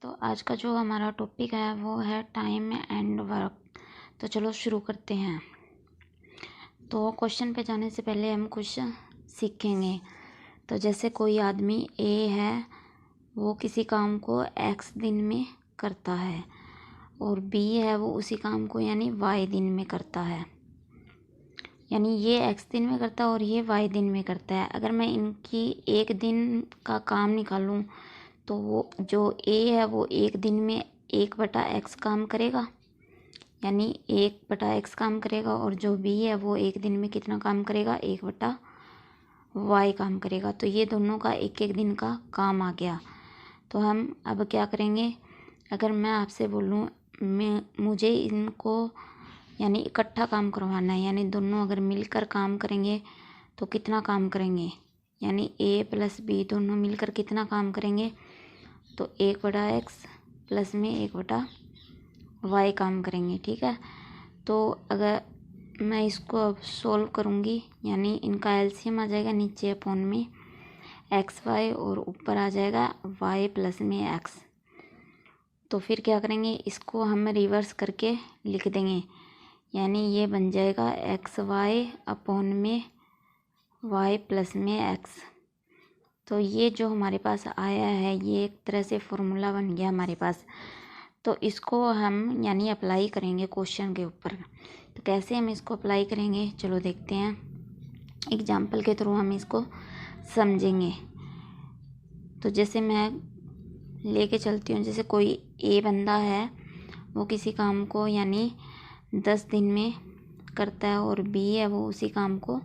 तो आज का जो हमारा टॉपिक है वो है टाइम एंड वर्क। तो चलो शुरू करते हैं। तो क्वेश्चन पे जाने से पहले हम कुछ सीखेंगे। तो जैसे कोई आदमी ए है, वो किसी काम को एक्स दिन में करता है और बी है, वो उसी काम को यानी वाई दिन में करता है। यानी ये एक्स दिन में करता है और ये वाई दिन में करता है। अगर मैं इनकी एक दिन का काम निकालूं तो वो जो ए है वो एक दिन में 1/x काम करेगा, यानी 1/x काम करेगा, और जो बी है वो एक दिन में कितना काम करेगा, 1/y काम करेगा। तो ये दोनों का एक एक दिन का काम आ गया। तो हम अब क्या करेंगे, अगर मैं आपसे बोलूँ मुझे इनको यानी इकट्ठा काम करवाना है, यानी दोनों अगर मिलकर काम करेंगे तो कितना काम करेंगे, यानी ए प्लस बी दोनों मिलकर कितना काम करेंगे, तो 1/x प्लस में 1/y काम करेंगे। ठीक है। तो अगर मैं इसको अब सोल्व करूँगी, यानी इनका एलसीएम आ जाएगा नीचे अपॉन में xy और ऊपर आ जाएगा y प्लस में x। तो फिर क्या करेंगे, इसको हम रिवर्स करके लिख देंगे, यानी ये बन जाएगा xy अपॉन में y प्लस में x। तो ये जो हमारे पास आया है ये एक तरह से फॉर्मूला बन गया हमारे पास। तो इसको हम यानी अप्लाई करेंगे क्वेश्चन के ऊपर। तो कैसे हम इसको अप्लाई करेंगे, चलो देखते हैं। एग्जाम्पल के थ्रू हम इसको समझेंगे। तो जैसे मैं लेके चलती हूँ, जैसे कोई ए बंदा है, वो किसी काम को यानी 10 दिन में करता है और बी है वो उसी काम को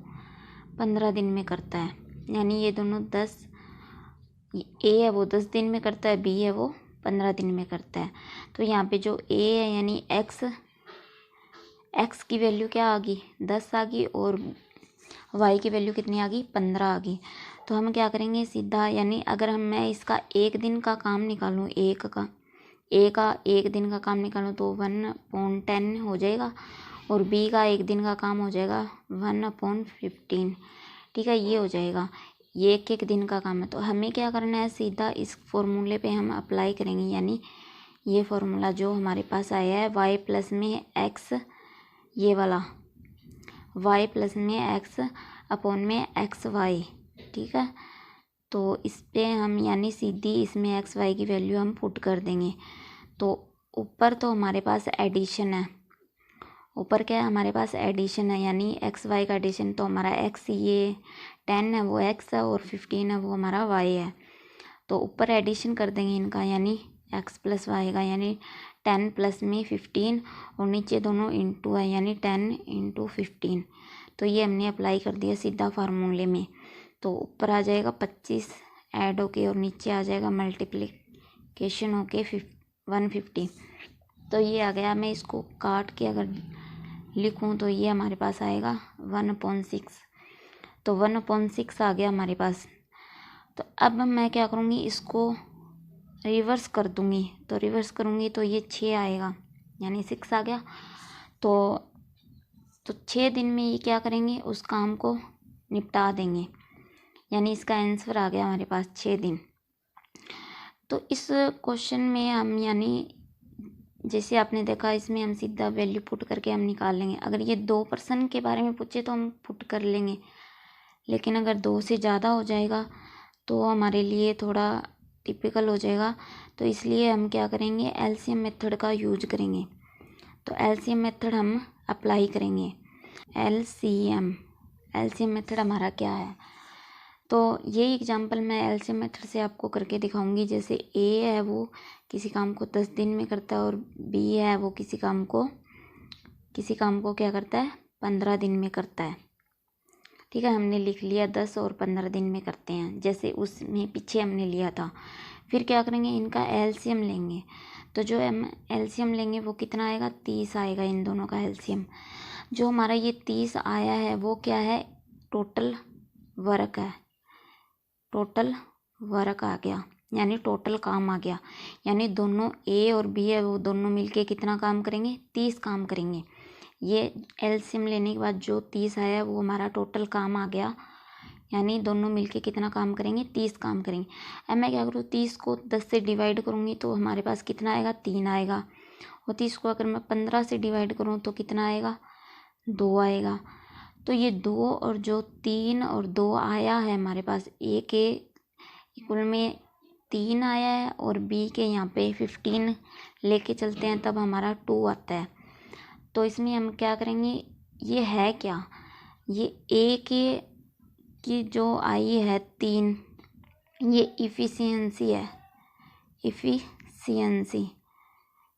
15 दिन में करता है। यानी ये दोनों ए है वो 10 दिन में करता है, बी है वो 15 दिन में करता है। तो यहाँ पे जो ए है यानी एक्स की वैल्यू क्या आ गई, 10 आ गई, और वाई की वैल्यू कितनी आ गई, 15 आ गई। तो हम क्या करेंगे सीधा, यानी अगर मैं इसका एक दिन का काम निकालूँ, ए का एक दिन का काम निकालूँ तो 1/10 हो जाएगा, और बी का एक दिन का काम हो जाएगा 1/15। ठीक है, ये हो जाएगा, ये एक एक दिन का काम है। तो हमें क्या करना है, सीधा इस फॉर्मूले पे हम अप्लाई करेंगे, यानी ये फार्मूला जो हमारे पास आया है y प्लस में x, ये वाला y प्लस में x अपॉन में xy। ठीक है। तो इस पे हम यानी सीधी इसमें xy की वैल्यू हम पुट कर देंगे। तो ऊपर तो हमारे पास एडिशन है, ऊपर क्या है हमारे पास एडिशन है, यानी xy का एडिशन। तो हमारा x ये 10 है वो x है, और 15 है वो हमारा y है। तो ऊपर एडिशन कर देंगे इनका, यानी x प्लस वाई का, यानी 10 प्लस में 15, और नीचे दोनों इंटू है, यानी 10 × 15। तो ये हमने अप्लाई कर दिया सीधा फार्मूले में। तो ऊपर आ जाएगा 25 ऐड होके, और नीचे आ जाएगा मल्टीप्लिकेशन होके 150। तो ये आ गया। मैं इसको काट के अगर लिखूँ तो ये हमारे पास आएगा 1/6। तो 1/6 आ गया हमारे पास। तो अब मैं क्या करूँगी, इसको रिवर्स कर दूँगी। तो रिवर्स करूँगी तो ये 6 आएगा, यानी 6 आ गया। तो 6 दिन में ये क्या करेंगे, उस काम को निपटा देंगे, यानी इसका आंसर आ गया हमारे पास 6 दिन। तो इस क्वेश्चन में हम यानी जैसे आपने देखा, इसमें हम सीधा वैल्यू पुट करके हम निकाल लेंगे। अगर ये 2 पर्सन के बारे में पूछे तो हम पुट कर लेंगे, लेकिन अगर 2 से ज़्यादा हो जाएगा तो हमारे लिए थोड़ा टिपिकल हो जाएगा। तो इसलिए हम क्या करेंगे, एलसीएम मेथड का यूज करेंगे। तो एलसीएम मेथड हम अप्लाई करेंगे। एलसीएम मेथड हमारा क्या है, तो ये एग्जांपल मैं एलसीएम मेथड से आपको करके दिखाऊंगी। जैसे ए है वो किसी काम को 10 दिन में करता है, और बी है वो किसी काम को क्या करता है, 15 दिन में करता है। ठीक है, हमने लिख लिया 10 और 15 दिन में करते हैं, जैसे उसमें पीछे हमने लिया था। फिर क्या करेंगे, इनका एलसीएम लेंगे। तो जो हम एलसीएम लेंगे वो कितना आएगा, 30 आएगा इन दोनों का एलसीएम। जो हमारा ये 30 आया है वो क्या है, टोटल वर्क है, टोटल वर्क आ गया, यानी टोटल काम आ गया। यानी दोनों ए और बी है वो दोनों मिलके कितना काम करेंगे, 30 काम करेंगे। ये एलसीएम लेने के बाद जो 30 आया वो हमारा टोटल काम आ गया, यानी दोनों मिलके कितना काम करेंगे, 30 काम करेंगे। अब मैं क्या करूँ, 30 को 10 से डिवाइड करूँगी तो हमारे पास कितना आएगा, 3 आएगा। और 30 को अगर मैं 15 से डिवाइड करूँ तो कितना आएगा, 2 आएगा। तो ये 2 और जो 3 और 2 आया है हमारे पास, ए के इक्वल में 3 आया है और बी के यहाँ पे 15 लेके चलते हैं तब हमारा 2 आता है। तो इसमें हम क्या करेंगे, ये है क्या, ये ए के की जो आई है 3, ये इफ़िशियंसी है,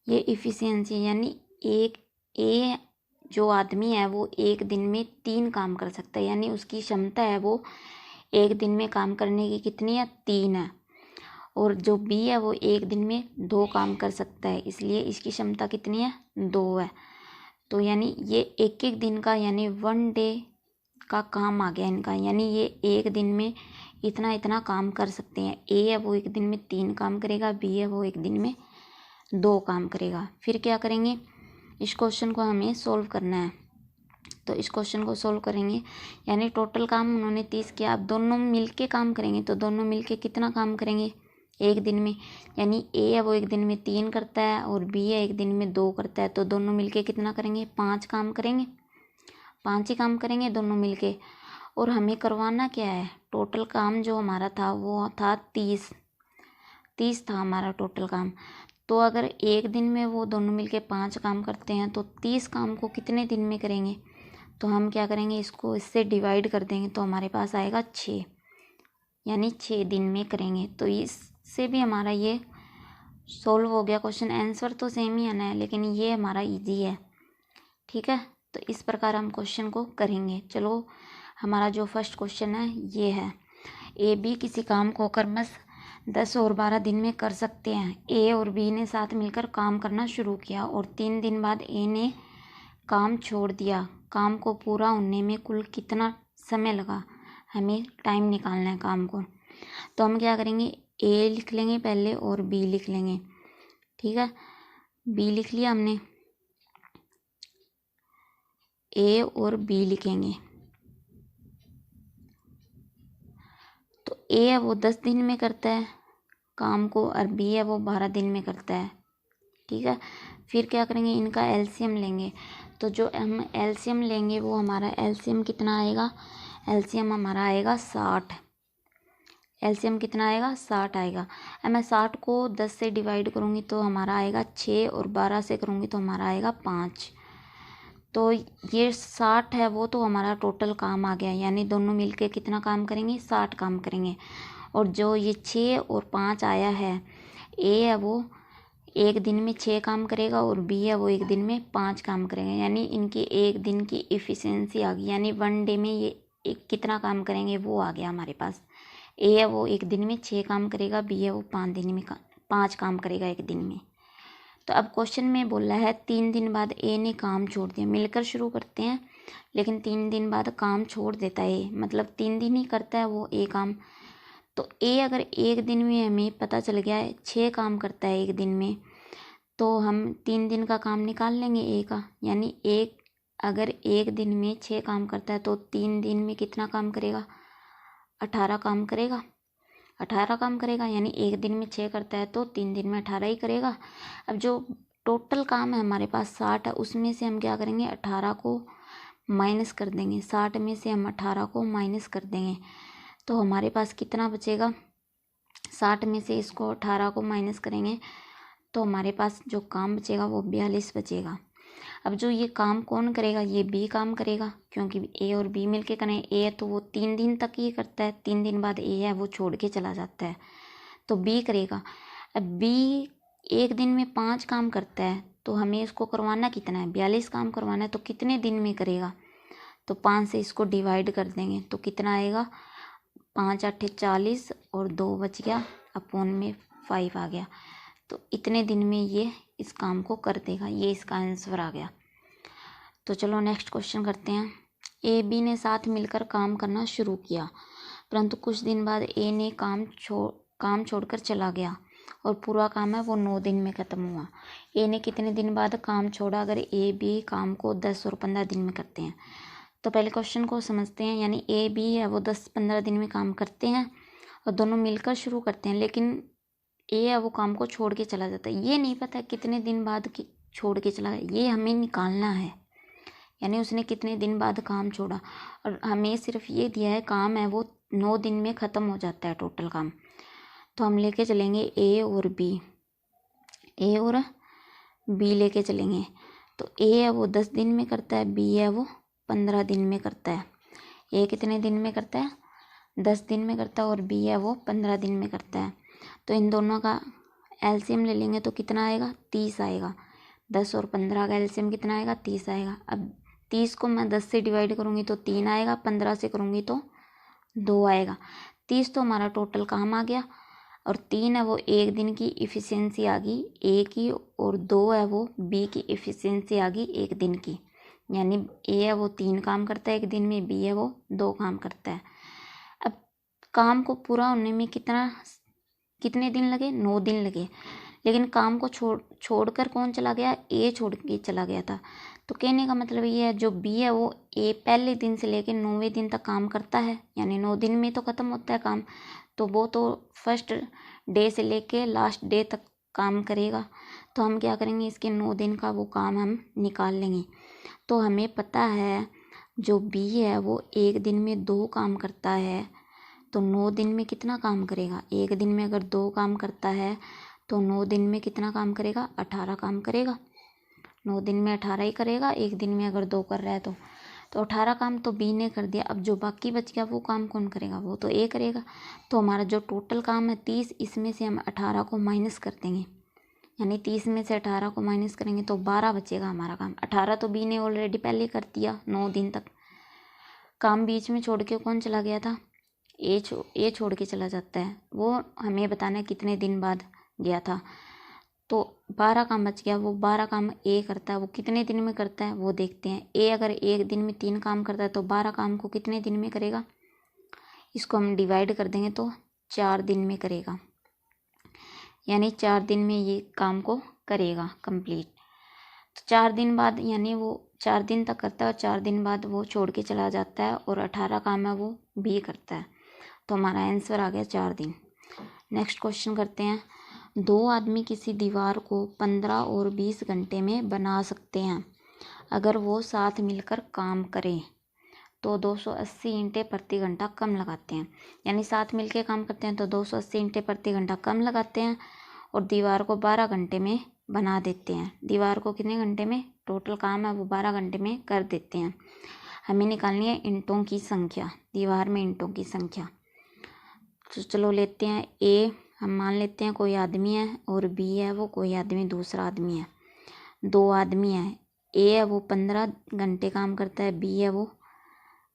ये इफ़िशियंसी यानी एक ए जो आदमी है वो एक दिन में 3 काम कर सकता है, यानी उसकी क्षमता है वो एक दिन में काम करने की कितनी है, 3 है। और जो बी है वो एक दिन में 2 काम कर सकता है, इसलिए इसकी क्षमता कितनी है, 2 है। तो यानी ये एक एक दिन का यानी 1 डे का काम आ गया इनका, यानी ये एक दिन में इतना इतना काम कर सकते हैं। ए है वो एक दिन में 3 काम करेगा, बी है वो एक दिन में 2 काम करेगा। फिर क्या करेंगे, इस क्वेश्चन को हमें सोल्व करना है। तो इस क्वेश्चन को सोल्व करेंगे, यानी टोटल काम उन्होंने 30 किया। अब दोनों मिलके काम करेंगे तो दोनों मिलके कितना काम करेंगे एक दिन में, यानी ए है वो एक दिन में 3 करता है और बी है एक दिन में 2 करता है। तो दोनों मिलके कितना करेंगे, 5 काम करेंगे, 5 ही काम करेंगे दोनों मिलके। और हमें करवाना क्या है, टोटल काम जो हमारा था वो था 30 था हमारा टोटल काम। तो अगर एक दिन में वो दोनों मिलके 5 काम करते हैं तो 30 काम को कितने दिन में करेंगे। तो हम क्या करेंगे, इसको इससे डिवाइड कर देंगे तो हमारे पास आएगा 6, यानी 6 दिन में करेंगे। तो इससे भी हमारा ये सोल्व हो गया क्वेश्चन। आंसर तो सेम ही आना है लेकिन ये हमारा इजी है, ठीक है। तो इस प्रकार हम क्वेश्चन को करेंगे। चलो हमारा जो फर्स्ट क्वेश्चन है ये है, ए बी किसी काम को क्रमश 10 और 12 दिन में कर सकते हैं। ए और बी ने साथ मिलकर काम करना शुरू किया और 3 दिन बाद ए ने काम छोड़ दिया। काम को पूरा होने में कुल कितना समय लगा, हमें टाइम निकालना है काम को। तो हम क्या करेंगे, ए लिख लेंगे पहले और बी लिख लेंगे, ठीक है। बी लिख लिया हमने, ए और बी लिखेंगे। तो ए है वो 10 दिन में करता है काम को और बी है वो 12 दिन में करता है, ठीक है। फिर क्या करेंगे, इनका एलसीएम लेंगे। तो जो हम एलसीएम लेंगे वो हमारा एलसीएम कितना आएगा, एलसीएम हमारा आएगा 60। एलसीएम कितना आएगा, 60 आएगा। अब मैं 60 को 10 से डिवाइड करूँगी तो हमारा आएगा 6 और 12 से करूँगी तो हमारा आएगा 5। तो ये 60 है वो तो हमारा टोटल काम आ गया, यानी दोनों मिलके कितना काम करेंगे, 60 काम करेंगे। और जो ये 6 और 5 आया है, ए है वो एक दिन में 6 काम करेगा और बी है वो एक दिन में 5 काम करेंगे, यानी इनकी एक दिन की इफ़िशियंसी आ गई, यानी 1 डे में ये कितना काम करेंगे वो आ गया हमारे पास। ए है वो एक दिन में 6 काम करेगा, बी है वो 5 दिन में 5 काम करेगा एक दिन में। तो अब क्वेश्चन में बोला है 3 दिन बाद ए ने काम छोड़ दिया। मिलकर शुरू करते हैं लेकिन 3 दिन बाद काम छोड़ देता है ए, मतलब 3 दिन ही करता है वो ए काम। तो ए अगर एक दिन में हमें पता चल गया है 6 काम करता है एक दिन में, तो हम 3 दिन का काम निकाल लेंगे ए का, यानी एक अगर एक दिन में 6 काम करता है तो 3 दिन में कितना काम करेगा, 18 काम करेगा। 18 काम करेगा, यानी एक दिन में 6 करता है तो 3 दिन में 18 ही करेगा। अब जो टोटल काम है हमारे पास 60 है, उसमें से हम क्या करेंगे, 18 को माइनस कर देंगे। 60 में से हम 18 को माइनस कर देंगे तो हमारे पास कितना बचेगा, 60 में से इसको 18 को माइनस करेंगे तो हमारे पास जो काम बचेगा वो 42 बचेगा। अब जो ये काम कौन करेगा, ये बी काम करेगा, क्योंकि ए और बी मिलके करें। ए है तो वो 3 दिन तक ही करता है, 3 दिन बाद ए है वो छोड़ के चला जाता है, तो बी करेगा। अब बी एक दिन में 5 काम करता है तो हमें इसको करवाना कितना है, 42 काम करवाना है। तो कितने दिन में करेगा, तो 5 से इसको डिवाइड कर देंगे तो कितना आएगा, 5 8 40 और 2 बच गया, अपॉन में 5 आ गया। तो इतने दिन में ये इस काम को कर देगा, ये इसका आंसर आ गया। तो चलो नेक्स्ट क्वेश्चन करते हैं। ए बी ने साथ मिलकर काम करना शुरू किया, परंतु कुछ दिन बाद ए ने काम छोड़कर चला गया और पूरा काम है वो 9 दिन में ख़त्म हुआ। ए ने कितने दिन बाद काम छोड़ा, अगर ए बी काम को 10 और 15 दिन में करते हैं तो पहले क्वेश्चन को समझते हैं। यानी ए बी है वो 10-15 दिन में काम करते हैं और दोनों मिलकर शुरू करते हैं, लेकिन ए है वो काम को छोड़ के चला जाता है। ये नहीं पता कितने दिन बाद छोड़ के चला गया, ये हमें निकालना है। यानी उसने कितने दिन बाद काम छोड़ा, और हमें सिर्फ ये दिया है काम है वो 9 दिन में ख़त्म हो जाता है टोटल काम। तो हम लेके चलेंगे ए और बी लेके चलेंगे। तो ए है वो 10 दिन में करता है, बी है वो 15 दिन में करता है। ए कितने दिन में करता है? 10 दिन में करता है, और बी है वो 15 दिन में करता है। तो इन दोनों का एलसीएम ले लेंगे तो कितना आएगा? 30 आएगा। 10 और 15 का एलसीएम कितना आएगा? 30 आएगा। अब 30 को मैं 10 से डिवाइड करूँगी तो 3 आएगा, 15 से करूँगी तो 2 आएगा। 30 तो हमारा टोटल काम आ गया, और 3 है वो एक दिन की इफ़िशियंसी आ गई ए की, और 2 है वो बी की इफ़िशियंसी आ गई एक दिन की। यानी ए है वो 3 काम करता है एक दिन में, बी है वो 2 काम करता है। अब काम को पूरा होने में कितने दिन लगे? 9 दिन लगे। लेकिन काम को छोड़कर कौन चला गया? ए छोड़ के चला गया था। तो कहने का मतलब ये है, जो बी है वो ए पहले दिन से लेकर 9वें दिन तक काम करता है, यानी 9 दिन में तो ख़त्म होता है काम, तो वो तो फर्स्ट डे से लेके लास्ट डे तक काम करेगा। तो हम क्या करेंगे, इसके 9 दिन का वो काम हम निकाल लेंगे। तो हमें पता है जो बी है वो एक दिन में 2 काम करता है, तो 9 दिन में कितना काम करेगा? एक दिन में अगर 2 काम करता है तो 9 दिन में कितना काम करेगा? 18 काम करेगा। 9 दिन में 18 ही करेगा, एक दिन में अगर 2 कर रहा है तो 18 काम तो बी ने कर दिया। अब जो बाकी बच गया वो काम कौन करेगा? वो तो ए करेगा। तो हमारा जो टोटल काम है 30, इसमें से हम 18 को माइनस कर देंगे। यानी 30 में से 18 को माइनस करेंगे तो 12 बचेगा हमारा काम। 18 तो बी ने ऑलरेडी पहले कर दिया 9 दिन तक। काम बीच में छोड़ के कौन चला गया था? ए छोड़ के चला जाता है। वो हमें बताना है कितने दिन बाद गया था। तो 12 काम बच गया, वो 12 काम ए करता है। वो कितने दिन में करता है वो देखते हैं। ए अगर एक दिन में 3 काम करता है तो 12 काम को कितने दिन में करेगा? इसको हम डिवाइड कर देंगे तो 4 दिन में करेगा। यानी 4 दिन में ये काम को करेगा कंप्लीट। तो 4 दिन बाद, यानी वो 4 दिन तक करता है और 4 दिन बाद वो छोड़ के चला जाता है, और 18 काम है वो बी करता है। तो हमारा आंसर आ गया 4 दिन। नेक्स्ट क्वेश्चन करते हैं। 2 आदमी किसी दीवार को 15 और 20 घंटे में बना सकते हैं अगर वो साथ मिलकर काम करें। तो 280 ईंटें प्रति घंटा कम लगाते हैं। यानी साथ मिलकर काम करते हैं तो 280 ईंटें प्रति घंटा कम लगाते हैं, और दीवार को 12 घंटे में बना देते हैं। दीवार को कितने घंटे में? टोटल काम है वो 12 घंटे में कर देते हैं। हमें निकालनी है ईंटों की संख्या, दीवार में ईंटों की संख्या। तो चलो लेते हैं ए, हम मान लेते हैं कोई आदमी है, और बी है वो कोई आदमी दूसरा आदमी है। 2 आदमी है। ए है वो 15 घंटे काम करता है, बी है वो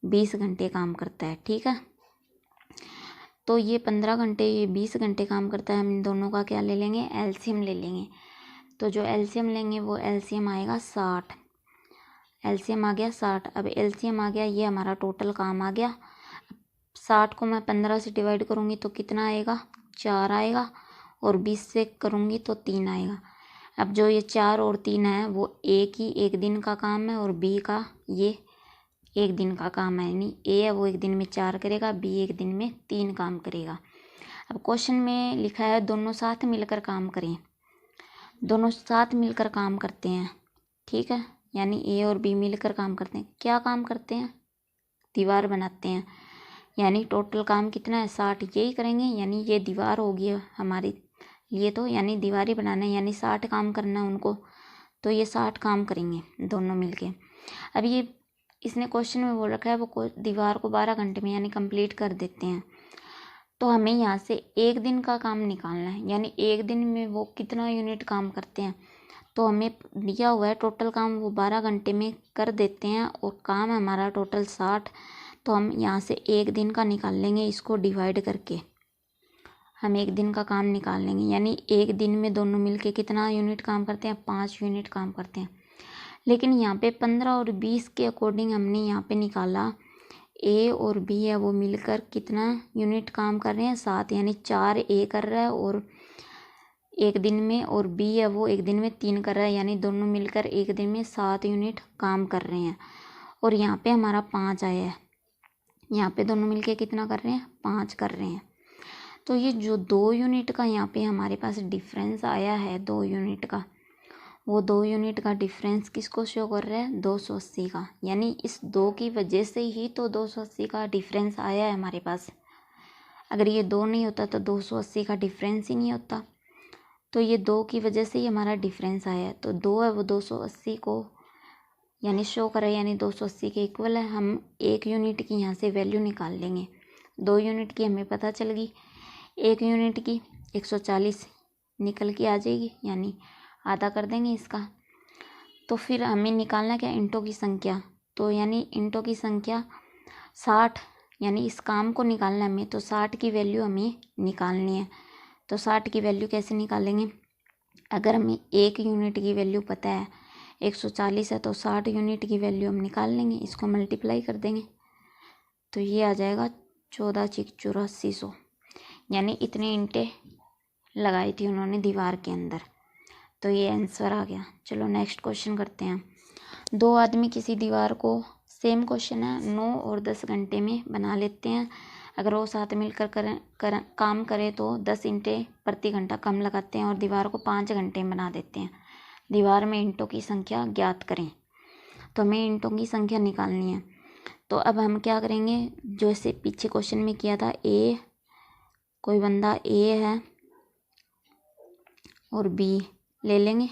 20 घंटे काम करता है। ठीक है, तो ये 15 घंटे, ये 20 घंटे काम करता है। हम इन दोनों का क्या ले लेंगे? एलसीएम ले लेंगे। तो जो एलसीएम लेंगे वो एलसीएम आएगा 60। एलसीएम आ गया 60। अब एलसीएम आ गया, ये हमारा टोटल काम आ गया। 60 को मैं 15 से डिवाइड करूँगी तो कितना आएगा? 4 आएगा, और 20 से करूँगी तो 3 आएगा। अब जो ये 4 और 3 है वो ए की एक दिन का काम है, और बी का ये एक दिन का काम है। यानी ए है वो एक दिन में 4 करेगा, बी एक दिन में 3 काम करेगा। अब क्वेश्चन में लिखा है दोनों साथ मिलकर काम करें। दोनों साथ मिलकर काम करते हैं, ठीक है। यानी ए और बी मिलकर काम करते हैं। क्या काम करते हैं? दीवार बनाते हैं। यानी टोटल काम कितना है? 60। यही करेंगे, यानी ये दीवार होगी हमारी लिए, तो यानी दीवार ही बनाना है, यानी 60 काम करना है उनको। तो ये 60 काम करेंगे दोनों मिलके। अब ये इसने क्वेश्चन में बोल रखा है वो दीवार को 12 घंटे में यानी कंप्लीट कर देते हैं। तो हमें यहाँ से एक दिन का काम निकालना है, यानी एक दिन में वो कितना यूनिट काम करते हैं। तो हमें दिया हुआ है टोटल काम वो 12 घंटे में कर देते हैं, और काम हमारा टोटल 60। तो हम यहाँ से एक दिन का निकाल लेंगे, इसको डिवाइड करके हम एक दिन का काम निकाल लेंगे। यानी एक दिन में दोनों मिलके कितना यूनिट काम करते हैं? 5 यूनिट काम करते हैं। लेकिन यहाँ पे 15 और 20 के अकॉर्डिंग हमने यहाँ पे निकाला ए और बी है वो मिलकर कितना यूनिट काम कर रहे हैं? 7। यानी 4 ए कर रहा है और एक दिन में, और बी है वो एक दिन में 3 कर रहा है। यानी दोनों मिलकर एक दिन में 7 यूनिट काम कर रहे हैं। और यहाँ पे हमारा 5 आया है। यहाँ पे दोनों मिलके कितना कर रहे हैं, 5 कर रहे हैं। तो ये जो 2 यूनिट का यहाँ पे हमारे पास डिफरेंस आया है 2 यूनिट का, वो 2 यूनिट का डिफरेंस किसको शो कर रहा है, 280 का। यानी इस 2 की वजह से ही तो 280 का डिफरेंस आया है हमारे पास। अगर ये 2 नहीं होता तो 280 का डिफरेंस ही नहीं होता। तो ये 2 की वजह से ही हमारा डिफरेंस आया है। तो 2 है वो 280 को यानी शो करे, यानी 280 के इक्वल है। हम 1 यूनिट की यहाँ से वैल्यू निकाल लेंगे। 2 यूनिट की हमें पता चल गई, 1 यूनिट की 140 निकल के आ जाएगी, यानी आधा कर देंगे इसका। तो फिर हमें निकालना क्या, इंटों की संख्या। तो यानी इंटों की संख्या 60, यानी इस काम को निकालना हमें, तो 60 की वैल्यू हमें निकालनी है। तो 60 की वैल्यू कैसे निकालेंगे, अगर हमें 1 यूनिट की वैल्यू पता है 140 है, तो 60 यूनिट की वैल्यू हम निकाल लेंगे, इसको मल्टीप्लाई कर देंगे। तो ये आ जाएगा 14×8400, यानी इतने ईंटें लगाई थी उन्होंने दीवार के अंदर। तो ये आंसर आ गया। चलो नेक्स्ट क्वेश्चन करते हैं। 2 आदमी किसी दीवार को, सेम क्वेश्चन है, 9 और 10 घंटे में बना लेते हैं। अगर वो साथ मिलकर काम करें तो 10 ईंटें प्रति घंटा कम लगाते हैं और दीवार को 5 घंटे में बना देते हैं। दीवार में ईंटों की संख्या ज्ञात करें। तो हमें ईंटों की संख्या निकालनी है। तो अब हम क्या करेंगे, जो इसे पीछे क्वेश्चन में किया था, कोई बंदा ए है और बी ले लेंगे,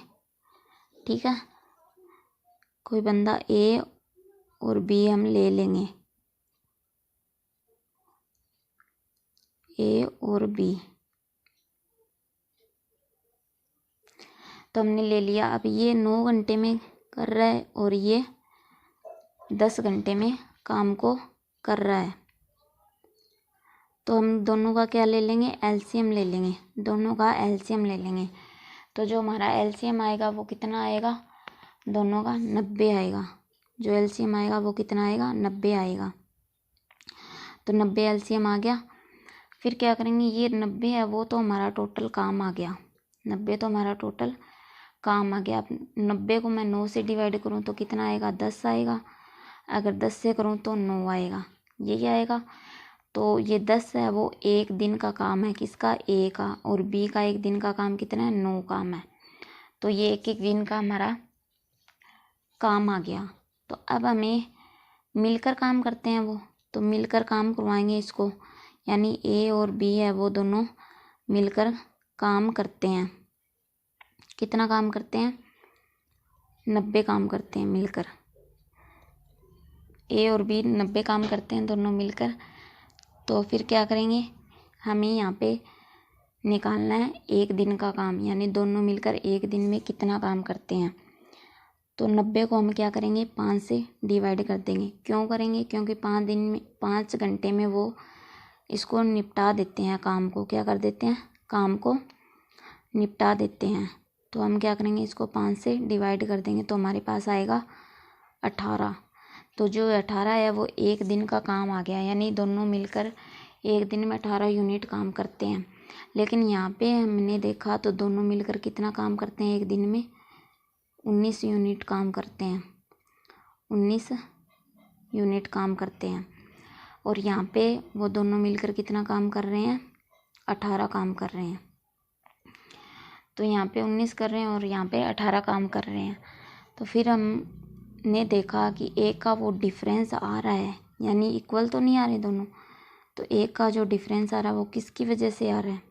ठीक है। कोई बंदा ए और बी हम ले लेंगे, ए और बी। तो हमने ले लिया। अब ये 9 घंटे में कर रहा है और ये 10 घंटे में काम को कर रहा है। तो हम दोनों का क्या ले लेंगे, एलसीएम ले लेंगे, दोनों का एलसीएम ले लेंगे। तो जो हमारा एलसीएम आएगा वो कितना आएगा, दोनों का 90 आएगा। जो एलसीएम आएगा वो कितना आएगा, 90 आएगा। तो 90 एलसीएम आ गया। फिर क्या करेंगे, ये 90 है वो तो हमारा टोटल काम आ गया, 90 तो हमारा टोटल काम आ गया। अब 90 को मैं 9 से डिवाइड करूँ तो कितना आएगा, 10 आएगा। अगर 10 से करूँ तो 9 आएगा, यही आएगा। तो ये 10 है वो 1 दिन का काम है, किसका, ए का, और बी का 1 दिन का काम कितना है, 9 काम है। तो ये 1 दिन का हमारा काम आ गया। तो अब हमें मिलकर काम करते हैं वो, तो मिलकर काम करवाएंगे इसको, यानी ए और बी है वो दोनों मिलकर काम करते हैं। कितना काम करते हैं, 90 काम करते हैं मिलकर। ए और बी 90 काम करते हैं दोनों मिलकर। तो फिर क्या करेंगे, हमें यहाँ पे निकालना है 1 दिन का काम, यानी दोनों मिलकर 1 दिन में कितना काम करते हैं। तो 90 को हम क्या करेंगे, 5 से डिवाइड कर देंगे। क्यों करेंगे, क्योंकि 5 दिन में 5 घंटे में वो इसको निपटा देते हैं, काम को क्या कर देते हैं, काम को निपटा देते हैं। तो हम क्या करेंगे, इसको 5 से डिवाइड कर देंगे, तो हमारे पास आएगा 18। तो जो 18 है वो 1 दिन का काम आ गया, यानी दोनों मिलकर 1 दिन में 18 यूनिट काम करते हैं। लेकिन यहाँ पे हमने देखा तो दोनों मिलकर कितना काम करते हैं, 1 दिन में 19 यूनिट काम करते हैं, 19 यूनिट काम करते हैं। और यहाँ पे वो दोनों मिलकर कितना काम कर रहे हैं, 18 काम कर रहे हैं। तो यहाँ पे 19 कर रहे हैं और यहाँ पे 18 काम कर रहे हैं। तो फिर हमने देखा कि एक का वो डिफरेंस आ रहा है, यानी इक्वल तो नहीं आ रहे दोनों। तो एक का जो डिफरेंस आ रहा है वो किसकी वजह से आ रहा है,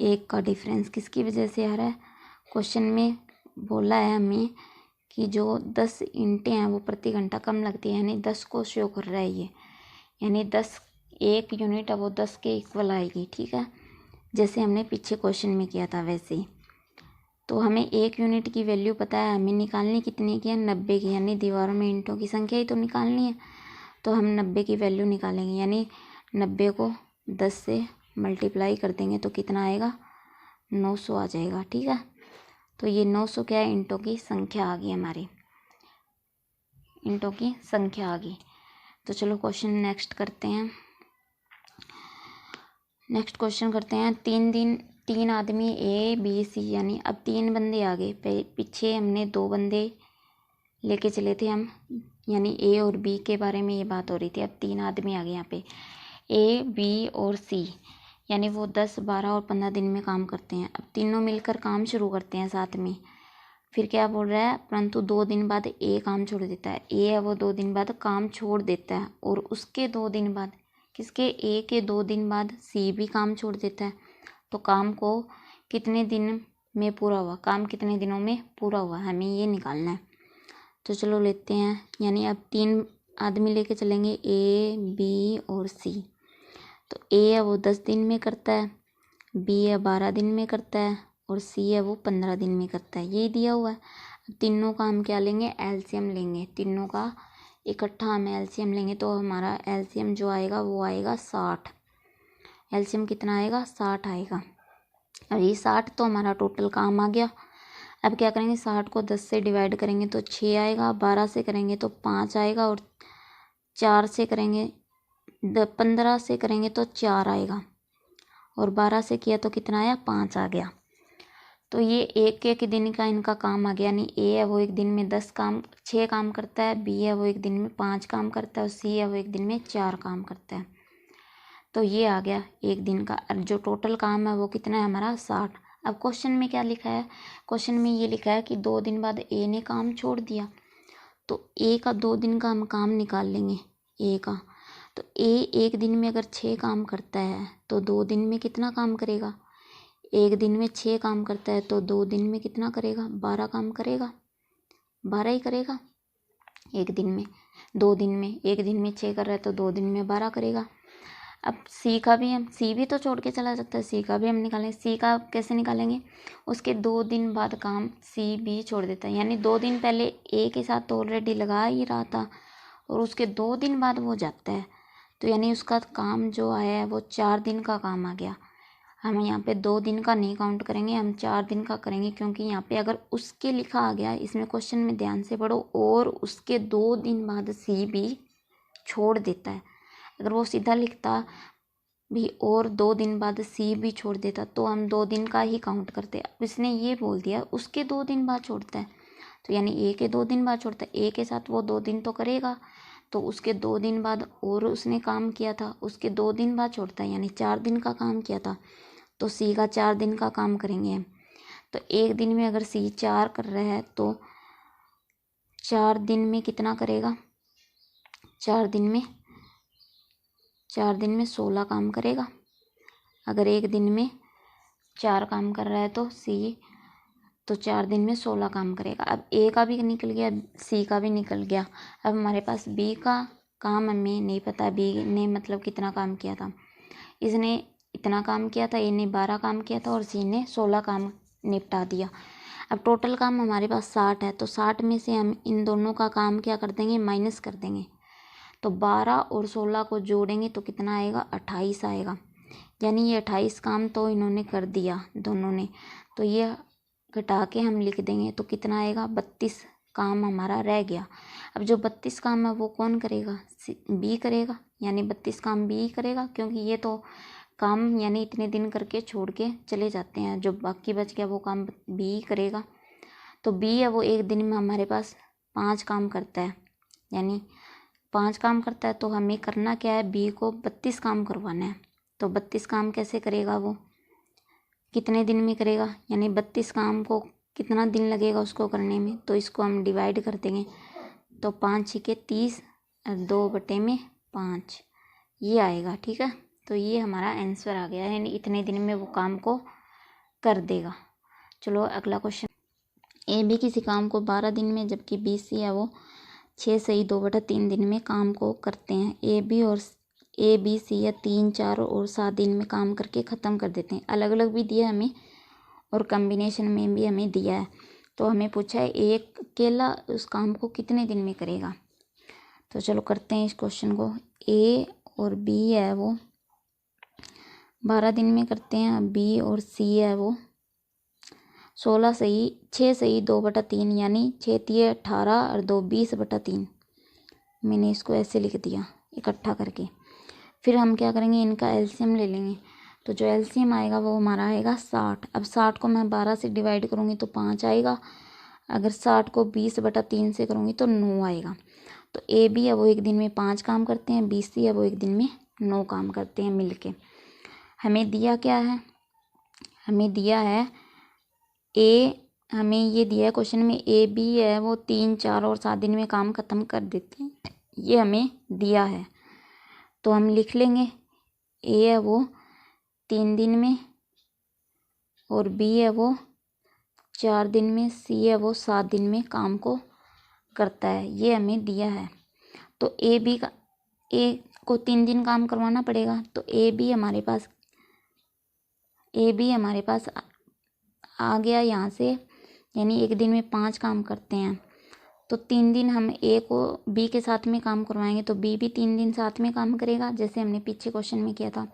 एक का डिफरेंस किसकी वजह से आ रहा है, क्वेश्चन में बोला है हमें कि जो 10 ईंटें हैं वो प्रति घंटा कम लगती है, यानी 10 को शो कर रहा है ये, यानी 10 1 यूनिट है वो 10 के इक्वल आएगी, ठीक है, जैसे हमने पीछे क्वेश्चन में किया था वैसे ही। तो हमें 1 यूनिट की वैल्यू पता है, हमें निकालनी कितनी की है, 90 की, यानी दीवारों में ईंटों की संख्या ही तो निकालनी है। तो हम 90 की वैल्यू निकालेंगे, यानी 90 को 10 से मल्टीप्लाई कर देंगे तो कितना आएगा, 900 आ जाएगा, ठीक है। तो ये 900 क्या है, ईंटों की संख्या आ गई हमारी, ईंटों की संख्या आ गई। तो चलो क्वेश्चन नेक्स्ट करते हैं। नेक्स्ट क्वेश्चन करते हैं, 3 आदमी ए बी सी, यानी अब 3 बंदे आ गए, पीछे हमने 2 बंदे लेके चले थे हम, यानी ए और बी के बारे में ये बात हो रही थी। अब 3 आदमी आ गए यहाँ पे, ए, बी और सी, यानी वो 10, 12 और 15 दिन में काम करते हैं। अब तीनों मिलकर काम शुरू करते हैं साथ में। फिर क्या बोल रहा है, परंतु 2 दिन बाद ए काम छोड़ देता है। ए है वो 2 दिन बाद काम छोड़ देता है, और उसके 2 दिन बाद, किसके, ए के 2 दिन बाद सी भी काम छोड़ देता है। तो काम को कितने दिन में पूरा हुआ, काम कितने दिनों में पूरा हुआ, हमें ये निकालना है। तो चलो लेते हैं, यानी अब 3 आदमी लेके चलेंगे, ए, बी और सी। तो ए है वो 10 दिन में करता है, बी है 12 दिन में करता है, और सी है वो 15 दिन में करता है। यही दिया हुआ है। अब तीनों का हम क्या लेंगे, एलसीएम लेंगे। तीनों का इकट्ठा हम एलसीएम लेंगे, तो हमारा एलसीएम जो आएगा वो आएगा 60। एलसीएम कितना आएगा, 60 आएगा। अब ये 60 तो हमारा टोटल काम आ गया। अब क्या करेंगे, 60 को 10 से डिवाइड करेंगे तो 6 आएगा, 12 से करेंगे तो 5 आएगा, और 4 से करेंगे 15 से करेंगे तो 4 आएगा, और 12 से किया तो कितना आया, 5 आ गया। तो ये एक एक दिन का इनका काम आ गया। यानी ए है वो एक दिन में 6 काम करता है, बी है वो एक दिन में 5 काम करता है, और सी है वो एक दिन में 4 काम करता है। तो ये आ गया एक दिन का। और जो टोटल काम है वो कितना है हमारा, 60। अब क्वेश्चन में क्या लिखा है, क्वेश्चन में ये लिखा है कि 2 दिन बाद ए ने काम छोड़ दिया। तो ए का 2 दिन का हम काम निकाल लेंगे, ए का। तो ए एक दिन में अगर 6 काम करता है तो 2 दिन में कितना काम करेगा, एक दिन में 6 काम करता है तो 2 दिन में कितना करेगा, 12 काम करेगा, 12 ही करेगा एक दिन में। 2 दिन में, एक दिन में 6 कर रहा है तो 2 दिन में 12 करेगा। अब सी का भी, हम सी भी तो छोड़ के चला जाता है, सी का भी हम निकालें। सी का कैसे निकालेंगे, उसके 2 दिन बाद काम सी भी छोड़ देता है, यानी 2 दिन पहले ए के साथ तो ऑलरेडी लगा ही रहा था, और उसके 2 दिन बाद वो जाता है। तो यानी उसका काम जो आया है वो 4 दिन का काम आ गया। हम यहाँ पे 2 दिन का नहीं काउंट करेंगे, हम 4 दिन का करेंगे, क्योंकि यहाँ पे अगर उसके लिखा आ गया, इसमें क्वेश्चन में ध्यान से पढ़ो, और उसके 2 दिन बाद सी भी छोड़ देता है। अगर वो सीधा लिखता भी और 2 दिन बाद सी भी छोड़ देता तो हम 2 दिन का ही काउंट करते। अब इसने ये बोल दिया उसके 2 दिन बाद छोड़ता है, तो यानी ए के 2 दिन बाद छोड़ता है। ए के साथ वो 2 दिन तो करेगा, तो उसके 2 दिन बाद और उसने काम किया था, उसके 2 दिन बाद छोड़ता है, यानी 4 दिन का काम किया था। तो सी का 4 दिन का काम करेंगे हम। तो एक दिन में अगर सी 4 कर रहा है तो 4 दिन में कितना करेगा, 4 दिन में 16 काम करेगा। अगर एक दिन में 4 काम कर रहा है तो सी, तो 4 दिन में 16 काम करेगा। अब ए का भी निकल गया, सी का भी निकल गया। अब हमारे पास बी का काम हमें नहीं पता, बी ने मतलब कितना काम किया था। इसने इतना काम किया था, ए ने 12 काम किया था, और सी ने 16 काम निपटा दिया। अब टोटल काम हमारे पास 60 है, तो 60 में से हम इन दोनों का काम क्या कर देंगे, माइनस कर देंगे। तो 12 और 16 को जोड़ेंगे तो कितना आएगा, 28 आएगा। यानी ये 28 काम तो इन्होंने कर दिया दोनों ने, तो ये घटा के हम लिख देंगे तो कितना आएगा, 32 काम हमारा रह गया। अब जो 32 काम है वो कौन करेगा, बी करेगा, यानी 32 काम बी करेगा, क्योंकि ये तो काम यानी इतने दिन करके छोड़ के चले जाते हैं, जो बाकी बच गया वो काम बी करेगा। तो बी है वो एक दिन में हमारे पास 5 काम करता है, यानी 5 काम करता है, तो हमें करना क्या है, बी को 32 काम करवाना है। तो 32 काम कैसे करेगा, वो कितने दिन में करेगा, यानी 32 काम को कितना दिन लगेगा उसको करने में, तो इसको हम डिवाइड कर देंगे। तो 5 छिके 30 और 2/5 ये आएगा, ठीक है। तो ये हमारा आंसर आ गया, यानी इतने दिन में वो काम को कर देगा। चलो अगला क्वेश्चन, ए बी किसी काम को 12 दिन में, जबकि बी सी है वो 6 से 2/3 दिन में काम को करते हैं। ए बी सी या 3, 4 और 7 दिन में काम करके ख़त्म कर देते हैं। अलग अलग भी दिया हमें और कॉम्बिनेशन में भी हमें दिया है। तो हमें पूछा है एक अकेला उस काम को कितने दिन में करेगा। तो चलो करते हैं इस क्वेश्चन को। ए और बी है वो 12 दिन में करते हैं, बी और सी है वो 6 से ही 2/3, यानी 6 तिये 18 और 2 20/3। मैंने इसको ऐसे लिख दिया इकट्ठा करके। फिर हम क्या करेंगे, इनका एलसीएम ले लेंगे। तो जो एलसीएम आएगा वो हमारा आएगा 60। अब 60 को मैं 12 से डिवाइड करूँगी तो 5 आएगा। अगर 60 को 20/3 से करूँगी तो 9 आएगा। तो ए बी है वो एक दिन में 5 काम करते हैं, बी सी है वो एक दिन में 9 काम करते हैं मिलके। हमें दिया क्या है, हमें दिया है हमें ये दिया है क्वेश्चन में ए बी है वो 3, 4 और 7 दिन में काम ख़त्म कर देते हैं, ये हमें दिया है। तो हम लिख लेंगे ए है वो 3 दिन में और बी है वो 4 दिन में, सी है वो 7 दिन में काम को करता है, ये हमें दिया है। तो ए को 3 दिन काम करवाना पड़ेगा, तो ए बी हमारे पास आ गया यहाँ से, यानी एक दिन में 5 काम करते हैं। तो 3 दिन हम ए को बी के साथ में काम करवाएंगे, तो बी भी 3 दिन साथ में काम करेगा, जैसे हमने पीछे क्वेश्चन में किया था।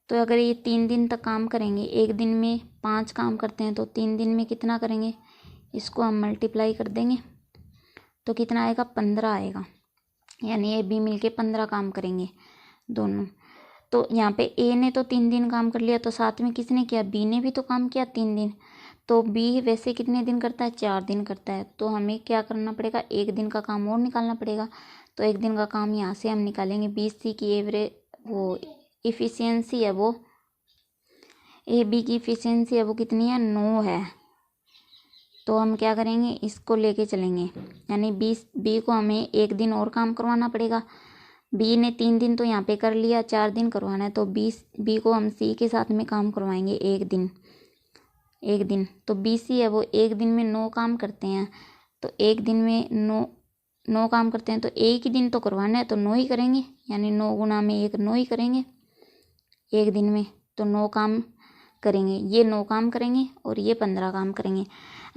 तो अगर ये 3 दिन तक काम करेंगे, एक दिन में 5 काम करते हैं, तो 3 दिन में कितना करेंगे, इसको हम मल्टीप्लाई कर देंगे तो कितना आएगा, 15 आएगा, यानी ए बी मिलके 15 काम करेंगे दोनों। तो यहाँ पे ए ने तो 3 दिन काम कर लिया, तो साथ में किसने किया, बी ने भी तो काम किया 3 दिन। तो बी वैसे कितने दिन करता है, 4 दिन करता है। तो हमें क्या करना पड़ेगा, एक दिन का काम और निकालना पड़ेगा। तो एक दिन का काम यहाँ से हम निकालेंगे, बी सी की एवरेज वो इफ़िशियंसी है वो, ए बी की इफ़िशियंसी है वो कितनी है, 9 है। तो हम क्या करेंगे, इसको लेके चलेंगे, यानी बी को हमें एक दिन और काम करवाना पड़ेगा। बी ने 3 दिन तो यहाँ पे कर लिया, 4 दिन करवाना है, तो बी को हम सी के साथ में काम करवाएंगे एक दिन। तो बी सी है वो एक दिन में 9 काम करते हैं, तो एक दिन में 9 काम करते हैं, तो एक ही दिन तो करवाना है, तो 9 ही करेंगे, यानी 9 गुना में 1, 9 ही करेंगे एक दिन में। तो 9 काम करेंगे, ये 9 काम करेंगे और ये 15 काम करेंगे।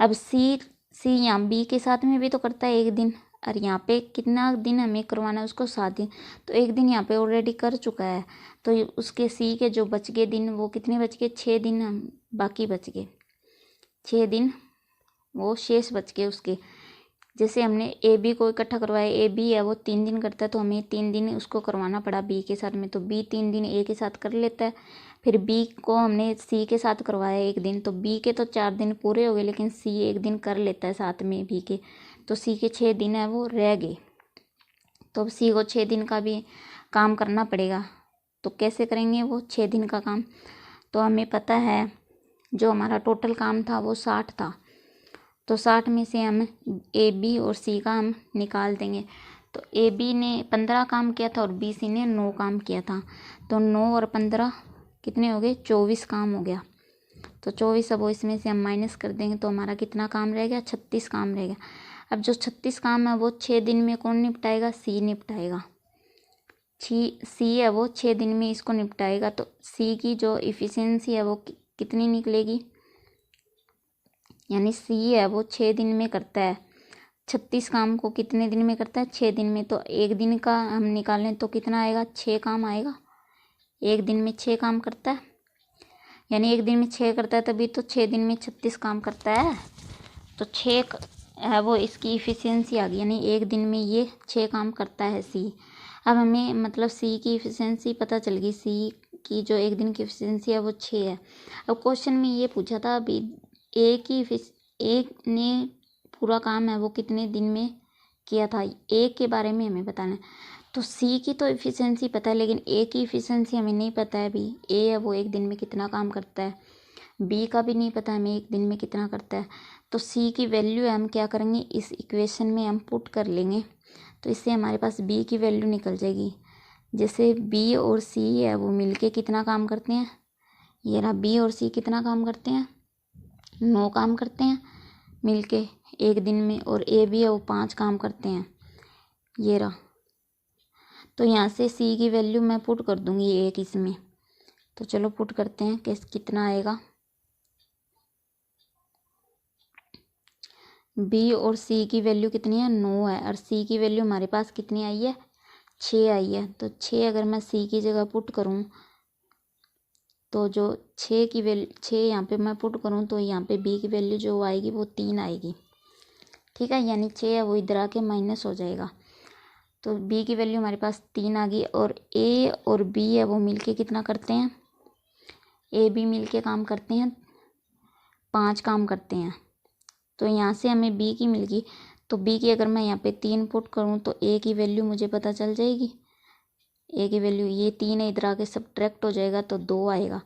अब सी यहाँ बी के साथ में भी तो करता है एक दिन, और यहाँ पे कितना दिन हमें करवाना है उसको, 7 दिन। तो एक दिन यहाँ पे ऑलरेडी कर चुका है, तो उसके सी के जो बच गए दिन वो कितने बच गए, 6 दिन हम बाकी बच गए, 6 दिन वो शेष बच गए उसके। जैसे हमने ए बी को इकट्ठा करवाया, ए बी है वो 3 दिन करता है, तो हमें 3 दिन उसको करवाना पड़ा बी के साथ में, तो बी 3 दिन ए के साथ कर लेता है। फिर बी को हमने सी के साथ करवाया एक दिन, तो बी के तो 4 दिन पूरे हो गए, लेकिन सी एक दिन कर लेता है साथ में बी के, तो सी के 6 दिन है वो रह गए। तो अब सी को 6 दिन का भी काम करना पड़ेगा, तो कैसे करेंगे वो 6 दिन का काम। तो हमें पता है जो हमारा टोटल काम था वो 60 था, तो 60 में से हम ए बी और सी का हम निकाल देंगे। तो ए बी ने 15 काम किया था और बी सी ने 9 काम किया था, तो 9 और 15 कितने हो गए, 24 काम हो गया। तो 24 अब इसमें से हम माइनस कर देंगे, तो हमारा कितना काम रह गया, 36 काम रह गया। अब जो 36 काम है वो 6 दिन में कौन निपटाएगा, सी निपटाएगा। सी है वो 6 दिन में इसको निपटाएगा, तो सी की जो इफ़िशियंसी है वो कितनी निकलेगी, यानी सी है वो 6 दिन में करता है, 36 काम को कितने दिन में करता है, 6 दिन में। तो एक दिन का हम निकालें तो कितना आएगा, 6 काम आएगा, एक दिन में 6 काम करता है, यानी एक दिन में 6 करता है, तभी तो 6 दिन में 36 काम करता है। तो 6 है वो इसकी इफ़िशियंसी आ गई, यानी एक दिन में ये 6 काम करता है सी। अब हमें मतलब सी की इफ़िशियंसी पता चल गई, सी की जो एक दिन की इफ़िशियंसी है वो 6 है। अब क्वेश्चन में ये पूछा था अभी एक ने पूरा काम है वो कितने दिन में किया था, एक के बारे में हमें बताना है। तो सी की तो इफ़िशियंसी पता है, लेकिन ए की इफ़िशियंसी हमें नहीं पता है। अभी ए है वो एक दिन में कितना काम करता है, बी का भी नहीं पता हमें एक दिन में कितना करता है। तो सी की वैल्यू हम क्या करेंगे, इस इक्वेशन में हम पुट कर लेंगे, तो इससे हमारे पास बी की वैल्यू निकल जाएगी। जैसे बी और सी है वो मिलके कितना काम करते हैं, ये रहा, बी और सी कितना काम करते हैं, 9 काम करते हैं मिलके एक दिन में, और ए बी है वो 5 काम करते हैं, ये रहा। तो यहाँ से सी की वैल्यू मैं पुट कर दूँगी एक इसमें, तो चलो पुट करते हैं कि कितना आएगा। बी और सी की वैल्यू कितनी है, 9 है, और सी की वैल्यू हमारे पास कितनी आई है, 6 आई है। तो 6 अगर मैं सी की जगह पुट करूँ तो जो 6 की वैल्यू 6 यहाँ पे मैं पुट करूँ तो यहाँ पे बी की वैल्यू जो आएगी वो 3 आएगी, ठीक है, यानी 6 है वो इधर आके माइनस हो जाएगा। तो बी की वैल्यू हमारे पास 3 आ गई, और ए और बी है वो मिलके कितना करते हैं, ए बी मिलके काम करते हैं 5 काम करते हैं। तो यहाँ से हमें बी की मिल गई, तो बी की अगर मैं यहाँ पे 3 पुट करूँ तो ए की वैल्यू मुझे पता चल जाएगी। ए की वैल्यू ये 3 है, इधर आके सब्ट्रैक्ट हो जाएगा तो 2 आएगा।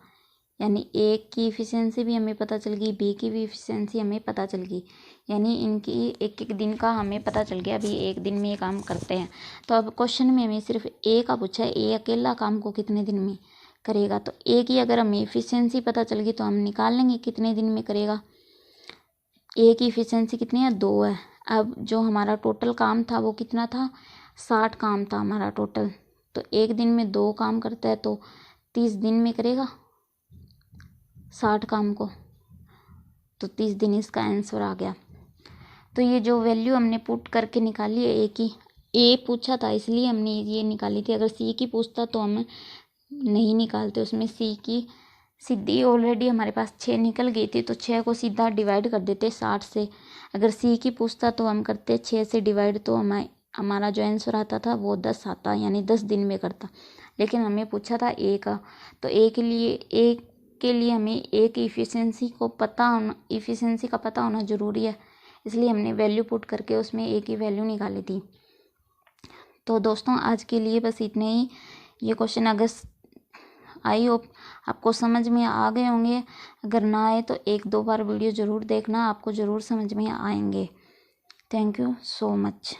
यानी ए की इफ़िशेंसी भी हमें पता चल गई, बी की भी इफ़िशेंसी हमें पता चल गई। यानी इनकी एक एक दिन का हमें पता चल गया, अभी एक दिन में ये काम करते हैं। तो अब क्वेश्चन में हमें सिर्फ ए का पूछा है, ए अकेला काम को कितने दिन में करेगा। तो ए की अगर हमें इफ़िशेंसी पता चल गई तो हम निकाल लेंगे कितने दिन में करेगा। ए की इफ़िशेंसी कितनी है, 2 है। अब जो हमारा टोटल काम था वो कितना था, 60 काम था हमारा टोटल। तो एक दिन में 2 काम करता है तो 30 दिन में करेगा 60 काम को, तो 30 दिन इसका आंसर आ गया। तो ये जो वैल्यू हमने पुट करके निकाली है ए की, ए पूछा था इसलिए हमने ये निकाली थी। अगर सी की पूछता तो हम नहीं निकालते, उसमें सी की सीधी ऑलरेडी हमारे पास 6 निकल गई थी, तो 6 को सीधा डिवाइड कर देते 60 से। अगर सी की पूछता तो हम करते 6 से डिवाइड, तो हमारा जो आंसर आता था वो 10 आता, यानी 10 दिन में करता। लेकिन हमें पूछा था ए का, तो ए के लिए हमें ए की इफ़िशेंसी का पता होना ज़रूरी है, इसलिए हमने वैल्यू पुट करके उसमें ए की वैल्यू निकाली थी। तो दोस्तों आज के लिए बस इतने ही। ये क्वेश्चन अगर आई होप आपको समझ में आ गए होंगे, अगर ना आए तो 1-2 बार वीडियो ज़रूर देखना, आपको ज़रूर समझ में आएंगे। Thank you so much.